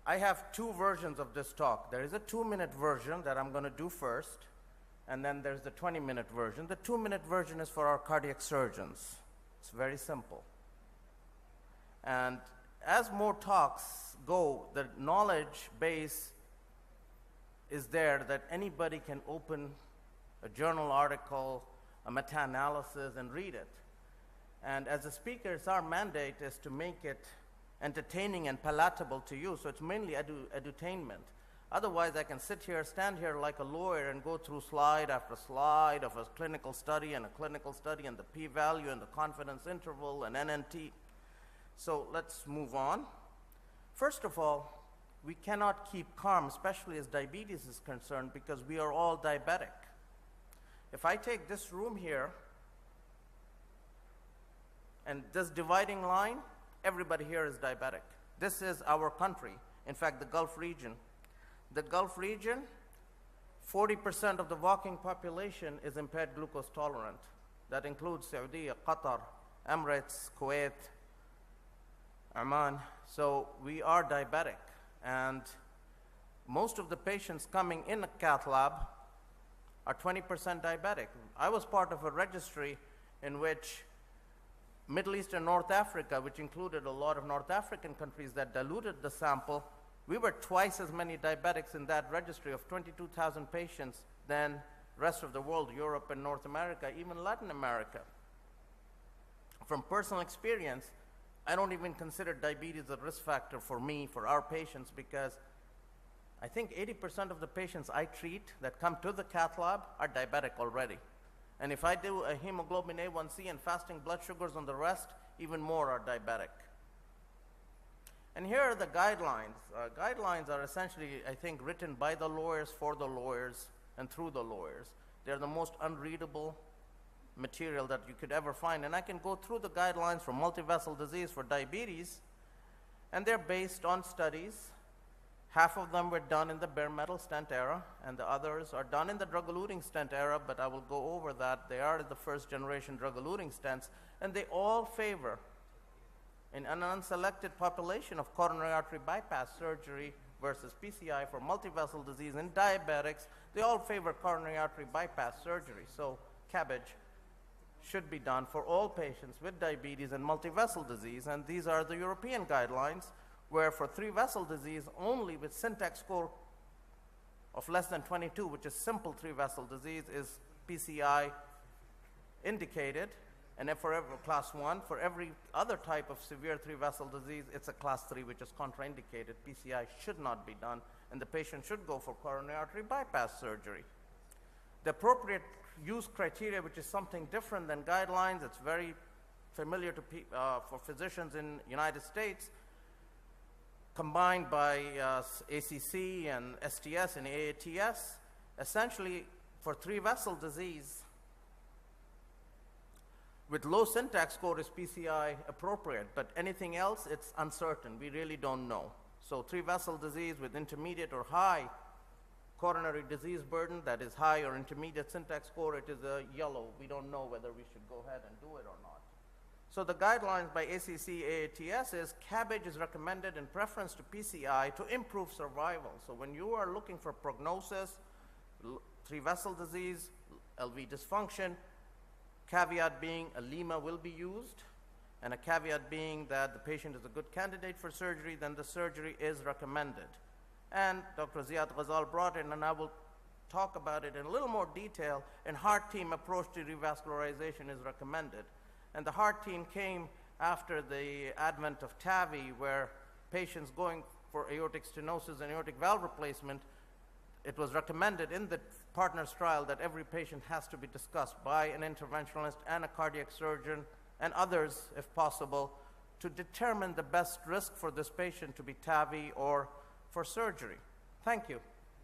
I have two versions of this talk. There is a 2-minute version that I'm going to do first, and then there's the 20-minute version. The 2-minute version is for our cardiac surgeons. It's very simple. And as more talks go, the knowledge base is there that anybody can open a journal article, a meta-analysis, and read it. And as a speaker, it's our mandate is to make it entertaining and palatable to you, so it's mainly edutainment. Otherwise, I can stand here like a lawyer and go through slide after slide of a clinical study and a clinical study and the p-value and the confidence interval and NNT. So let's move on. First of all, we cannot keep calm, especially as diabetes is concerned, because we are all diabetic. If I take this room here and this dividing line, everybody here is diabetic. This is our country, in fact, the Gulf region. The Gulf region, 40% of the walking population is impaired glucose tolerant. That includes Saudi, Qatar, Emirates, Kuwait, Oman. So we are diabetic. And most of the patients coming in a cath lab are 20% diabetic. I was part of a registry in which Middle East and North Africa, which included a lot of North African countries that diluted the sample, we were twice as many diabetics in that registry of 22,000 patients than rest of the world, Europe and North America, even Latin America. From personal experience, I don't even consider diabetes a risk factor for me, for our patients, because I think 80% of the patients I treat that come to the cath lab are diabetic already. And if I do a hemoglobin A1C and fasting blood sugars on the rest, even more are diabetic. And here are the guidelines. Guidelines are essentially, I think, written by the lawyers, for the lawyers, and through the lawyers. They're the most unreadable material that you could ever find. And I can go through the guidelines for multivessel disease for diabetes, and they're based on studies. Half of them were done in the bare metal stent era, and the others are done in the drug-eluting stent era, but I will go over that. They are the first generation drug-eluting stents, and they all favor, in an unselected population of coronary artery bypass surgery versus PCI for multivessel disease in diabetics, they all favor coronary artery bypass surgery. So CABG should be done for all patients with diabetes and multivessel disease, and these are the European guidelines, where for 3-vessel disease only with syntax score of less than 22, which is simple 3-vessel disease, is PCI indicated. And if for class 1, for every other type of severe 3-vessel disease, it's a class 3, which is contraindicated. PCI should not be done, and the patient should go for coronary artery bypass surgery. The appropriate use criteria, which is something different than guidelines, it's very familiar to for physicians in the United States, combined by ACC and STS and AATS, essentially for 3-vessel disease, with low syntax score is PCI appropriate, but anything else, it's uncertain. We really don't know. So 3-vessel disease with intermediate or high coronary disease burden, that is high or intermediate syntax score, it is a yellow. We don't know whether we should go ahead and do it or not. So the guidelines by ACC AATS is CABG is recommended in preference to PCI to improve survival. So when you are looking for prognosis, 3-vessel disease, LV dysfunction, caveat being a LEMA will be used, and a caveat being that the patient is a good candidate for surgery, then the surgery is recommended. And Dr. Ziad Ghazal brought in, and I will talk about it in a little more detail, and heart team approach to revascularization is recommended. And the heart team came after the advent of TAVI, where patients going for aortic stenosis and aortic valve replacement, it was recommended in the partners trial that every patient has to be discussed by an interventionalist and a cardiac surgeon and others, if possible, to determine the best risk for this patient to be TAVI or for surgery. Thank you.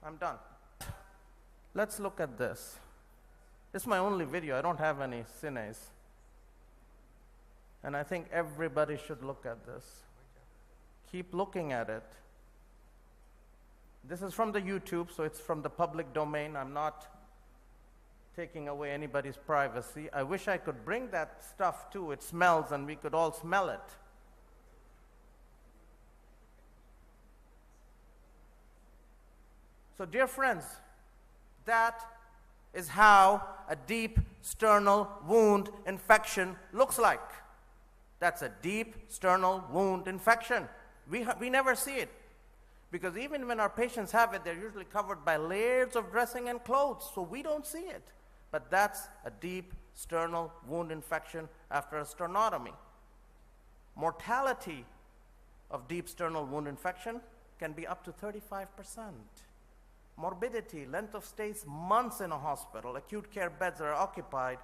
I'm done. Let's look at this. This is my only video. I don't have any cines. And I think everybody should look at this. Keep looking at it. This is from the YouTube, so it's from the public domain. I'm not taking away anybody's privacy. I wish I could bring that stuff too. It smells and we could all smell it. So dear friends, that is how a deep sternal wound infection looks like. That's a deep sternal wound infection. We never see it, because even when our patients have it, they're usually covered by layers of dressing and clothes, so we don't see it. But that's a deep sternal wound infection after a sternotomy. Mortality of deep sternal wound infection can be up to 35%. Morbidity, length of stays months in a hospital, acute care beds are occupied,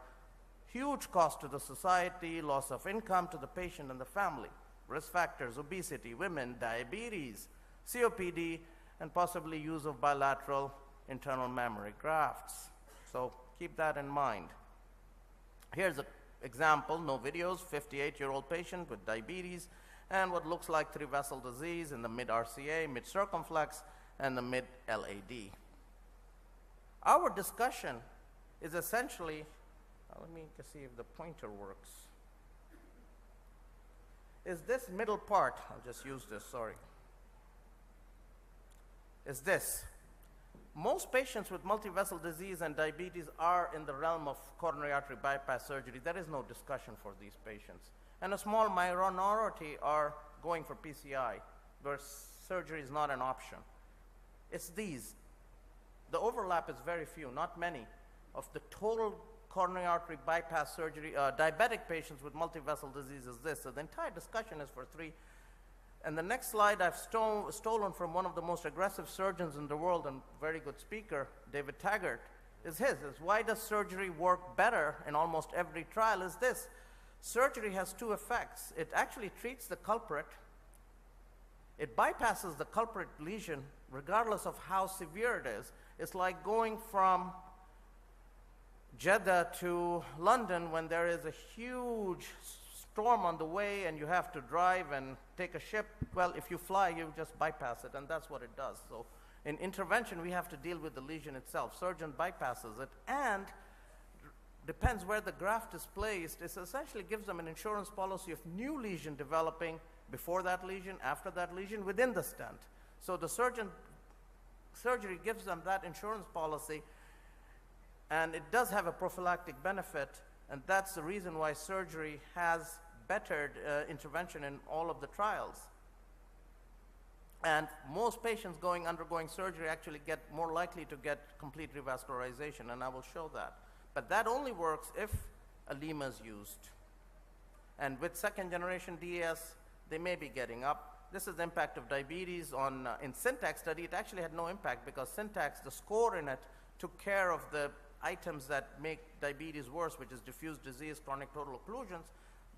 huge cost to the society, loss of income to the patient and the family, risk factors, obesity, women, diabetes, COPD, and possibly use of bilateral internal mammary grafts. So keep that in mind. Here's an example, no videos, 58-year-old patient with diabetes and what looks like three-vessel disease in the mid-RCA, mid-circumflex, and the mid-LAD. Our discussion is essentially, let me see if the pointer works, is this middle part, I'll just use this, sorry, is this. Most patients with multi-vessel disease and diabetes are in the realm of coronary artery bypass surgery. There is no discussion for these patients. And a small minority are going for PCI, where surgery is not an option. It's these. The overlap is very few, not many, of the total coronary artery bypass surgery, diabetic patients with multi-vessel disease is this. So the entire discussion is for three. And the next slide I've stolen from one of the most aggressive surgeons in the world and very good speaker, David Taggart, is why does surgery work better in almost every trial is this. Surgery has two effects. It actually treats the culprit. It bypasses the culprit lesion regardless of how severe it is. It's like going from Jeddah to London when there is a huge storm on the way and you have to drive and take a ship. Well, if you fly, you just bypass it, and that's what it does. So in intervention, we have to deal with the lesion itself. Surgeon bypasses it, and depends where the graft is placed. It essentially gives them an insurance policy of new lesion developing before that lesion, after that lesion, within the stent. So the surgery gives them that insurance policy, and it does have a prophylactic benefit, and that's the reason why surgery has bettered intervention in all of the trials. And most patients undergoing surgery actually get more likely to get complete revascularization, and I will show that. But that only works if a lima is used. And with second generation DAS, they may be getting up. This is the impact of diabetes on, in Syntax study, it actually had no impact because Syntax, the score in it, took care of the items that make diabetes worse, which is diffuse disease, chronic total occlusions.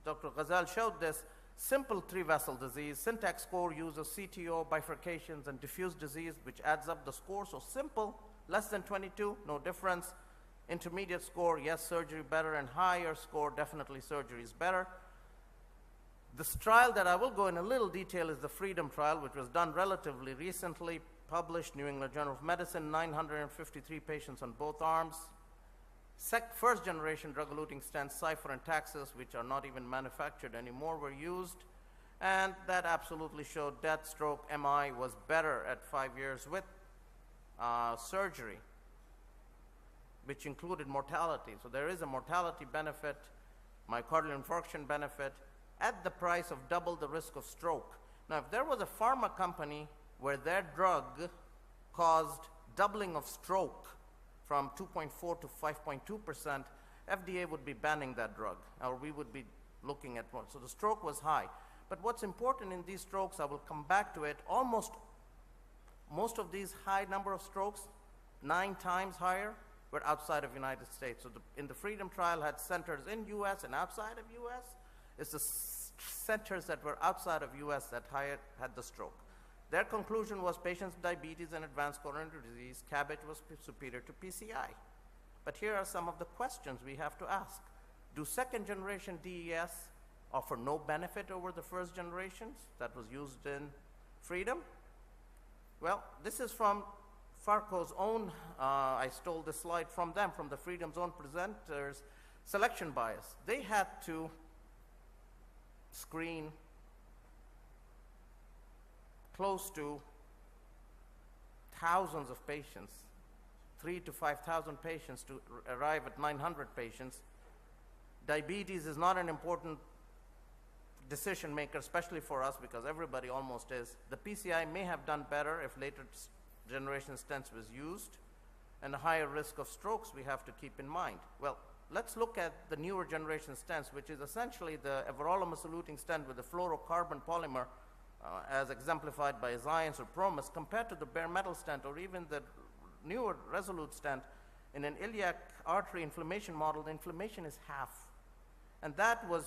Dr. Ghazal showed this. Simple three-vessel disease, Syntax score uses CTO, bifurcations, and diffuse disease, which adds up the score. So simple, less than 22, no difference. Intermediate score, yes, surgery better, and higher score, definitely surgery is better. This trial that I will go in a little detail is the Freedom trial, which was done relatively recently, published New England Journal of Medicine, 953 patients on both arms. First generation drug-eluting stents, Cypher and Taxus, which are not even manufactured anymore, were used. And that absolutely showed death, stroke, MI was better at 5 years with surgery, which included mortality. So there is a mortality benefit, myocardial infarction benefit, at the price of double the risk of stroke. Now, if there was a pharma company where their drug caused doubling of stroke from 2.4 to 5.2%, FDA would be banning that drug, or we would be looking at one. So the stroke was high. But what's important in these strokes, I will come back to it, most of these high number of strokes, 9 times higher, were outside of United States. So in the Freedom trial had centers in US and outside of US. It's the centers that were outside of US that had the stroke. Their conclusion was patients with diabetes and advanced coronary disease, CABG was superior to PCI. But here are some of the questions we have to ask. Do second generation DES offer no benefit over the first generations that was used in Freedom? Well, this is from Farco's own, I stole this slide from them, from the Freedom's own presenters, selection bias. They had to screen close to thousands of patients, 3,000 to 5,000 patients to arrive at 900 patients. Diabetes is not an important decision maker, especially for us, because everybody almost is. The PCI may have done better if later generation stents was used, and the higher risk of strokes we have to keep in mind. Well, let's look at the newer generation stents, which is essentially the everolimus-eluting stent with the fluorocarbon polymer, as exemplified by Xience or Promus, compared to the bare metal stent or even the newer Resolute stent. In an iliac artery inflammation model, the inflammation is half. And that was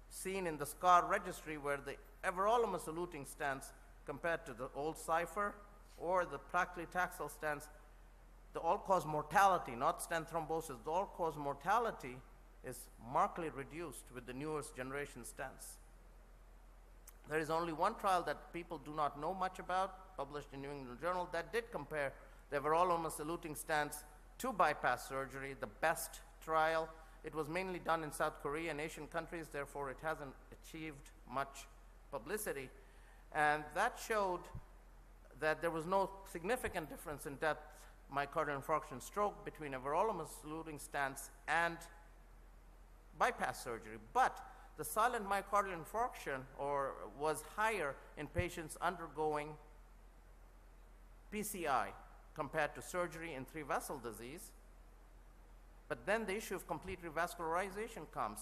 seen in the SCAI registry, where the everolimus-eluting stents compared to the old Cypher or the paclitaxel stents, the all-cause mortality, not stent thrombosis, the all-cause mortality is markedly reduced with the newest generation stents. There is only one trial that people do not know much about, published in New England Journal, that did compare the everolimus-eluting stents to bypass surgery, the BEST trial. It was mainly done in South Korea and Asian countries, therefore it hasn't achieved much publicity. And that showed that there was no significant difference in death, myocardial infarction, stroke between everolimus-eluting stents and bypass surgery. But the silent myocardial infarction was higher in patients undergoing PCI compared to surgery in three-vessel disease. But then the issue of complete revascularization comes.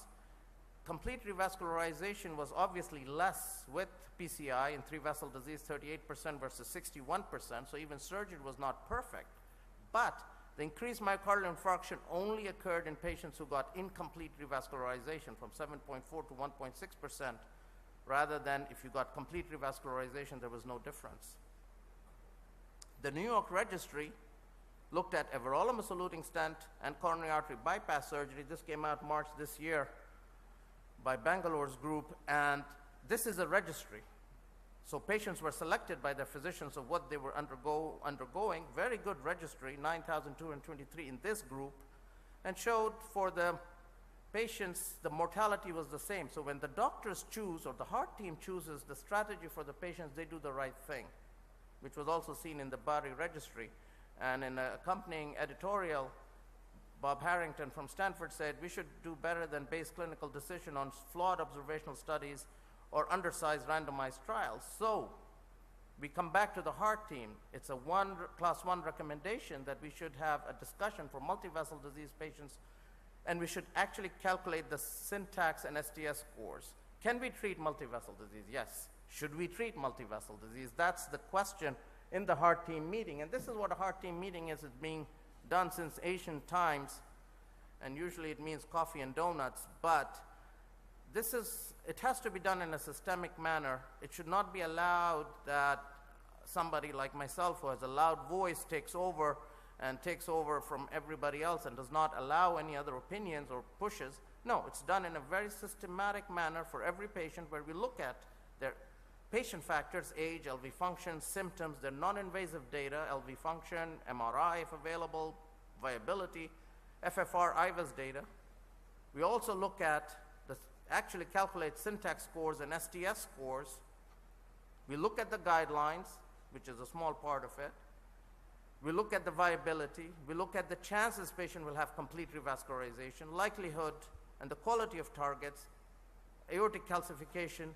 Complete revascularization was obviously less with PCI in three-vessel disease, 38% versus 61%, so even surgery was not perfect. But the increased myocardial infarction only occurred in patients who got incomplete revascularization from 7.4 to 1.6%, rather than if you got complete revascularization, there was no difference. The New York registry looked at everolimus-eluting stent and coronary artery bypass surgery. This came out March this year by Bangalore's group, and this is a registry. So patients were selected by their physicians of what they were undergoing. Very good registry, 9,223 in this group, and showed for the patients the mortality was the same. So when the doctors choose, or the heart team chooses the strategy for the patients, they do the right thing, which was also seen in the Bari registry. And in an accompanying editorial, Bob Harrington from Stanford said, we should do better than base clinical decision on flawed observational studies or undersized randomized trials. So we come back to the heart team. It's a class 1 recommendation that we should have a discussion for multivessel disease patients, and we should actually calculate the syntax and STS scores. Can we treat multivessel disease? Yes. Should we treat multivessel disease? That's the question in the heart team meeting. And this is what a heart team meeting is. It's being done since ancient times, and usually it means coffee and donuts, but it has to be done in a systemic manner. It should not be allowed that somebody like myself who has a loud voice takes over from everybody else and does not allow any other opinions or pushes. No, it's done in a very systematic manner for every patient, where we look at their patient factors, age, LV function, symptoms, their non-invasive data, LV function, MRI if available, viability, FFR, IVAS data. We also look at actually calculate syntax scores and STS scores. We look at the guidelines, which is a small part of it. We look at the viability. We look at the chances patient will have complete revascularization, likelihood, and the quality of targets, aortic calcification.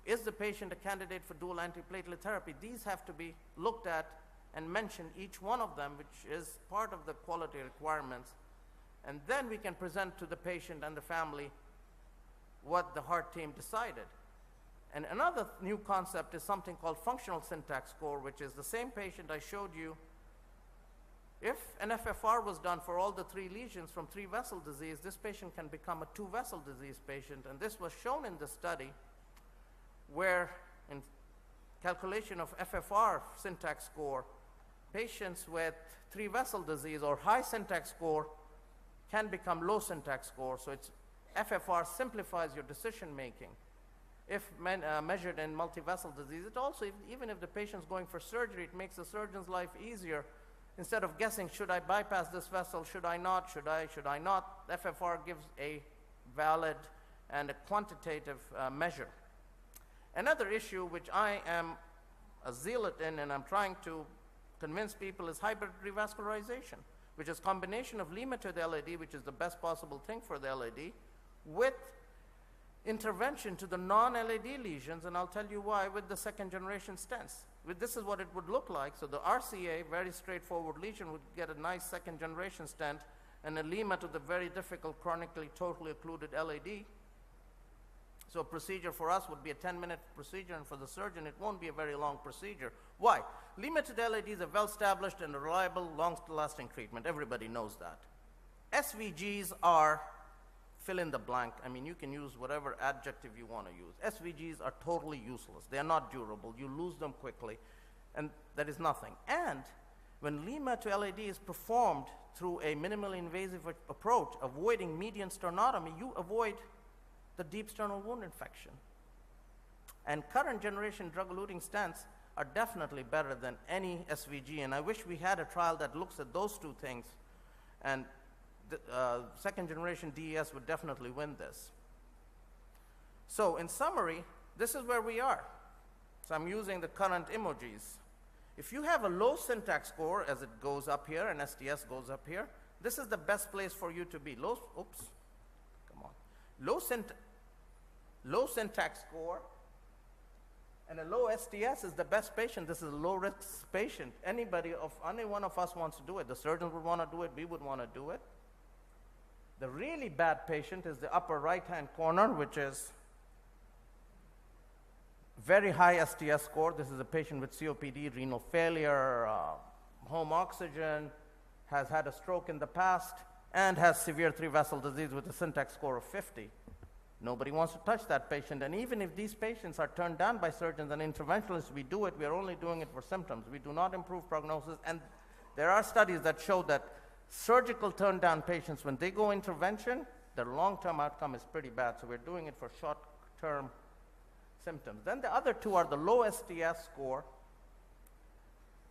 Is the patient a candidate for dual antiplatelet therapy? These have to be looked at and mentioned, each one of them, which is part of the quality requirements. And then we can present to the patient and the family what the heart team decided. And another new concept is something called functional syntax score, which is the same patient I showed you. If an FFR was done for all the 3 lesions from 3-vessel disease, this patient can become a 2-vessel disease patient. And this was shown in the study, where in calculation of FFR syntax score, patients with 3-vessel disease or high syntax score can become low syntax score. So it's FFR simplifies your decision making. If measured in multivessel disease, it also, even if the patient's going for surgery, it makes the surgeon's life easier. Instead of guessing, should I bypass this vessel, should I not, should I not, FFR gives a valid and a quantitative measure. Another issue which I am a zealot in, and I'm trying to convince people is hybrid revascularization, which is combination of Lima to the LAD, which is the best possible thing for the LAD, with intervention to the non-LAD lesions, and I'll tell you why, with the second generation stents. This is what it would look like. So the RCA, very straightforward lesion, would get a nice second generation stent, and a Lima to the very difficult chronically totally occluded LAD. So a procedure for us would be a 10-minute procedure, and for the surgeon, it won't be a very long procedure. Why? Lima to the LAD is a well-established and reliable, long-lasting treatment. Everybody knows that. SVGs are fill in the blank. I mean, you can use whatever adjective you want to use. SVGs are totally useless. They are not durable. You lose them quickly, and that is nothing. And when Lima to LAD is performed through a minimally invasive approach, avoiding median sternotomy, you avoid the deep sternal wound infection. And current generation drug-eluting stents are definitely better than any SVG, and I wish we had a trial that looks at those two things, and the second generation DES would definitely win this. So in summary, this is where we are. So I'm using the current emojis. If you have a low syntax score, as it goes up here and STS goes up here, this is the best place for you to be. Low syntax score and a low STS is the best patient. This is a low risk patient. Any one of us wants to do it. The surgeon would want to do it. We would want to do it. The really bad patient is the upper right-hand corner, which is very high STS score. This is a patient with COPD, renal failure, home oxygen, has had a stroke in the past, and has severe three-vessel disease with a syntax score of 50. Nobody wants to touch that patient, and even if these patients are turned down by surgeons and interventionalists, we do it. We are only doing it for symptoms. We do not improve prognosis, and there are studies that show that surgical turn-down patients, when they go intervention, their long-term outcome is pretty bad, so we're doing it for short-term symptoms. Then the other two are the low STS score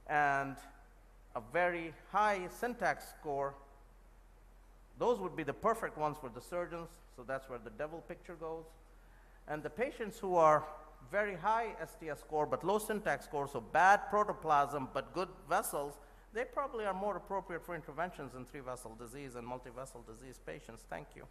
and a very high syntax score. Those would be the perfect ones for the surgeons, so that's where the devil picture goes. And the patients who are very high STS score but low syntax score, so bad protoplasm but good vessels, they probably are more appropriate for interventions in three-vessel disease and multi-vessel disease patients. Thank you.